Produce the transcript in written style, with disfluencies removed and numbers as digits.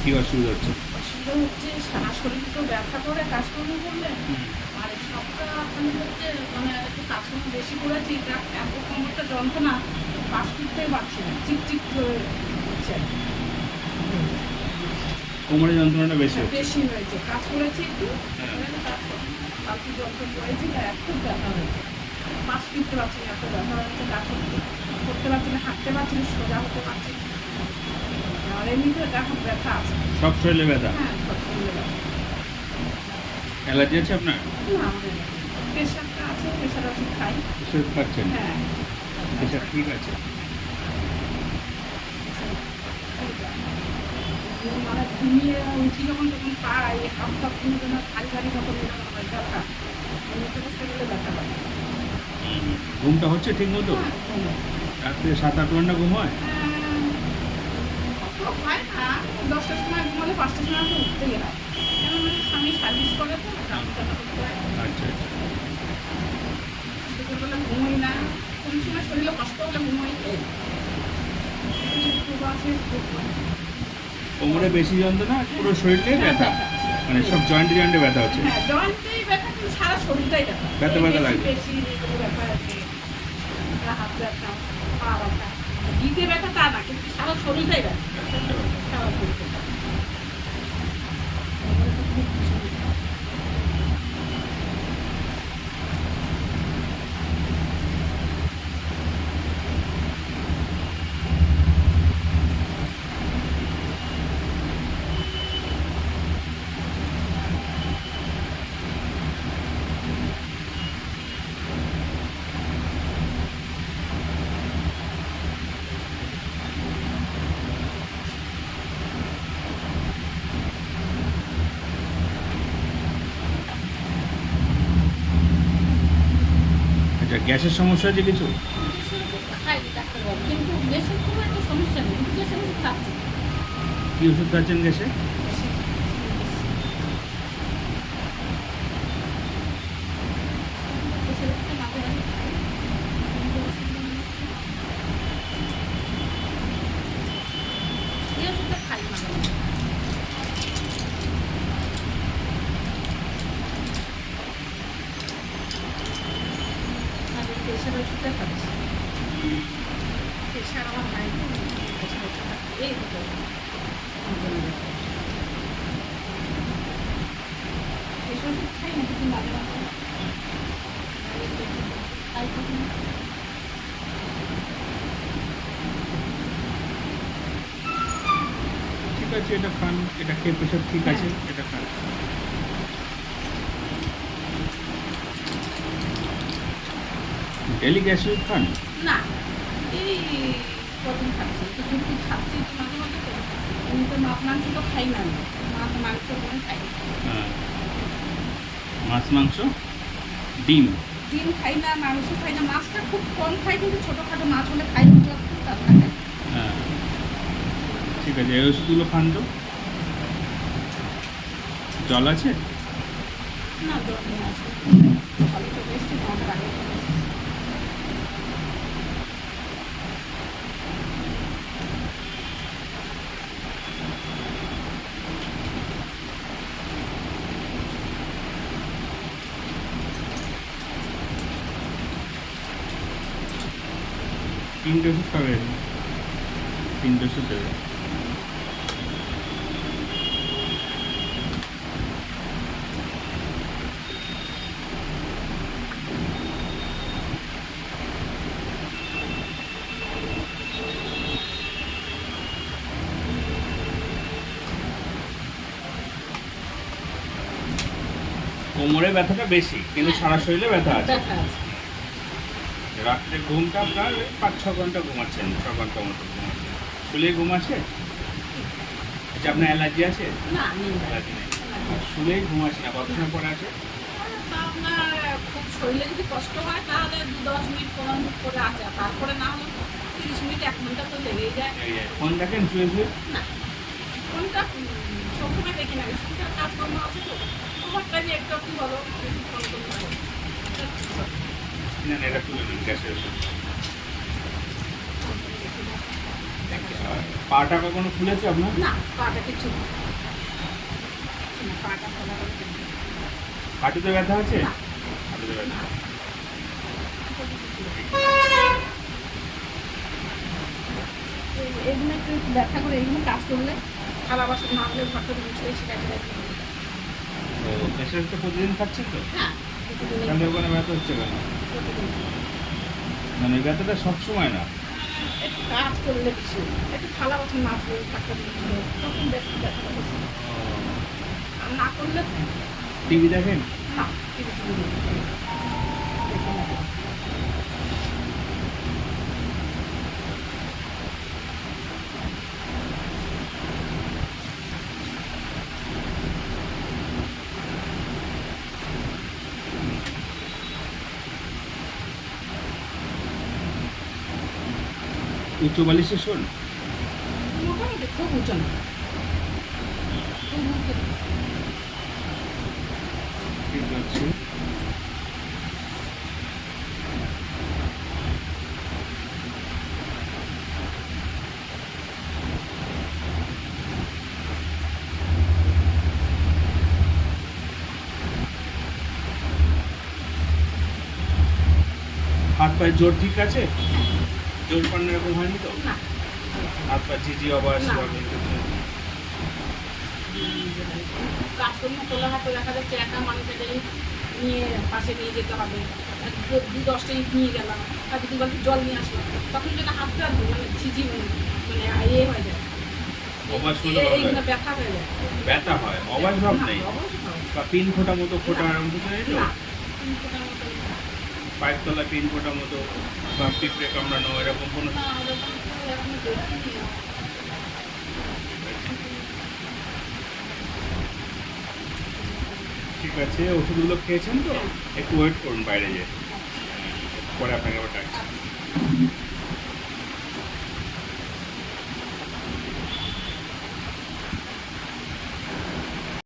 কি অসুবিধা হচ্ছে? অসুবিধা হচ্ছে সারা শরীর তো ব্যথা করে কাজকর্ম করলে। আর এই সপ্তাহখানি হচ্ছে মানে একটু কাজকর্ম বেশি করেছি, এটা এত কোমরটা যন্ত্রণা, পাশ ফিরতেই পারছি না, চিকচিক করে হচ্ছে আর কি। কোমরের যন্ত্রণাটা বেশি হচ্ছে। বেশি হয়েছে, কাজ করেছি একটু, হ্যাঁ। কাজ কালকে যন্ত্রণ করেছি, তা এত ব্যথা হয়েছে, পাশ ফিরতে পারছি না, এত ব্যথা হয়েছে, কাজ করতে পারছি না, হাঁটতে পারছি না, সোজা হতে পারছি না। আর এমনিতে এখন ব্যথা আছে। সব শরীরে ব্যথা? হ্যাঁ, সব শরীরে ব্যথা। অ্যালার্জি আছে আপনার? না, আমাদের প্রেশারটা আছে, প্রেশার ওষুধ খাই। ওষুধ খাচ্ছেন? হ্যাঁ, প্রেশার ঠিক আছে? মানে ঘুমিয়ে উঠি যখন তখন পাই হাতটা কোনো যেন ভারী ভারী মতো এরকম হয় ব্যথা, নিচে বসতে গেলে ব্যথা হয়। ঘুমটা হচ্ছে ঠিক মতো? হ্যাঁ, ঘুমে। রাত্রে 7-8 ঘন্টা ঘুম হয়? অত হয় না, 10টার সময় ঘুমালে 5টার সময় আমাকে উঠতে গেলাম, কেন মানে স্বামী সার্ভিস করে তো রান্না করতে হয়, আচ্ছা আচ্ছা। দুপুরবেলা ঘুমোই না, কোন সময় শরীরে কষ্ট হলে ঘুমোই, এই আছে কোমরে বেশি যন্ত্রণা, পুরো শরীরে ব্যথা? মানে সব জয়েন্টে জয়েন্টে ব্যথা হচ্ছে? হ্যাঁ, জয়েন্টেই ব্যথা, কিন্তু সারা শরীরটাই ব্যথা, ব্যথা ব্যথা লাগে? বেশি এগুলো ব্যথা আছে, হাত ব্যথা, পা ব্যথা, গিটে ব্যথা তা না, কিন্তু সারা শরীরটাই ব্যথা, সারা শরীরটাই ব্যথা। আচ্ছা, গ্যাসের সমস্যা আছে কিছু? খাই ডাক্তারবাবু, কিন্তু গ্যাসের খুব একটা সমস্যা নেই, কিন্তু গ্যাসের ওষুধ খাচ্ছি। কি ওষুধ খাচ্ছেন গ্যাসে? গ্যাসের ওষুধটা মাঝে মাঝে খাই। এই ওষুধটা খাই মাঝে মাঝে। আর এই প্রেশার ওষুধটা খাচ্ছি। প্রেশার আমার নাই তো, প্রেশার ওষুধটা খাই, এই দুটো ওষুধ প্রেশার ওষুধ খাই না, কিন্তু মাঝে মাঝে খাই কখনো। ঠিক আছে, এটা খান, এটা খেয়ে প্রেশার ঠিক আছে, এটা খান। ডেলি গ্যাস ওষুধ খান? না, এই কদিন খাচ্ছি, তো কিন্তু খাচ্ছি মাঝে মাঝে তো, এমনি তো মাছ মাংস তো খাই না আমি, মাছ মাংস কোনো খাই না। হ্যাঁ। মাছ, মাংস, ডিম? ডিম খাই না, মাংস খাই না, মাছটা খুব কম খাই, কিন্তু ছোটোখাটো মাছ হলে খাই, ওগুলো খুব তাড়াতাড়ি খাই। হ্যাঁ, ঠিক আছে, এই ওষুধগুলো খান তো। জল আছে? না, জল নিয়ে আসি, সকালে চলে এসছি, 9টার আগে চলে এসছি। তিনটে ওষুধ খাবেন, তিনটে ওষুধ দেবে। কোমরে ব্যথাটা বেশি, কিন্তু সারা শরীরে ব্যথা আছে। ব্যথা আছে। রাত্রে ঘুমটা আপনার 5-6 ঘন্টা ঘুমাচ্ছেন, 6 ঘন্টা মতো ঘুমাচ্ছেন, শুলে ঘুম আসে? আচ্ছা, আপনার অ্যালার্জি আছে? না, নেই। অ্যালার্জি নেই? শুলেই ঘুম আসে না, কত সময় পরে আসে? তা আপনার খুব শরীরে যদি কষ্ট হয় তাহলে 10 মিনিট 15 মিনিট করে আসে, তারপরে না হলে 30 মিনিট 1 ঘন্টা তো লেগেই যায়। ফোন দেখেন শুয়ে শুয়ে? না, ফোনটা সবসময় দেখি না, সংসার কাজকর্ম আছে তো, তোমার কাজে একটু একটু বলো, ফোন করতে পারো। না না, এটা তুলে নিন গ্যাসের ওষুধ। পাটা কখনো ফুলেছে আপনার? না, পাটা কিছু না। পাটা ফোলা কিছু না। হাঁটুতে ব্যথা আছে? না, হাঁটুতে ব্যথা। না। এগুলো একটু ব্যথা করে এগুলো কাজ করলে থালা বাসন না হলে ঘরটা মুছে ছিটাতে রাখি। তো প্রেশার তো প্রতিদিন খাচ্ছেন তো? হ্যাঁ, প্রতিদিনই তাহলে ওখানে ব্যথা হচ্ছে কেন? প্রতিদিন। মানে ব্যথাটা সবসময় না। একটু কাজ করলে বেশি, একটু থালা বাসন না ধুয়ে ঘরটা মুছলে তখন বেশি ব্যথা বেশি। আর না করলে টিভি দেখেন? না, টিভি দেখি না। উচ্চ বালিশে শোন? মোটামুটি খুব উঁচু না। খুব উঁচু না। ঠিক আছে। হাত পায়ের জোর ঠিক আছে? জোর পান এরকম হয়নি তো? না, হাত পা ঝিঝি অবাস না। বা কিছু? কাজকর্ম করলে হয়তো দেখা যাচ্ছে একা মানুষের নিয়ে পাশে নিয়ে যেতে হবে। দু 10টা ইট নিয়ে গেলাম, তারপর 2 বালতি জল নিয়ে আসলাম, তখন যেন হাতটা মানে ঝিঝি মানে ইয়ে হয়ে যায়, অবাস হলে এইগুলো ব্যথা হয়ে যায়। ব্যথা হয়, অবাস ভাব না, নেই। অবশ্যই হবে। বা পিন ফোটা মতো ফোটা এরকম কিছু নেই তো? না, ফোঁটার মতো না। পায়ের তলা পিন ফোটা মতো বা পিঁপড়ে কামড়ানো এরকম কোনো? না, ওরকম তো এখনো দেখিনি। ঠিক আছে, ওষুধগুলো খেয়েছেন তো? একটু ওয়েট করুন বাইরে যেয়ে, পরে আপনাকে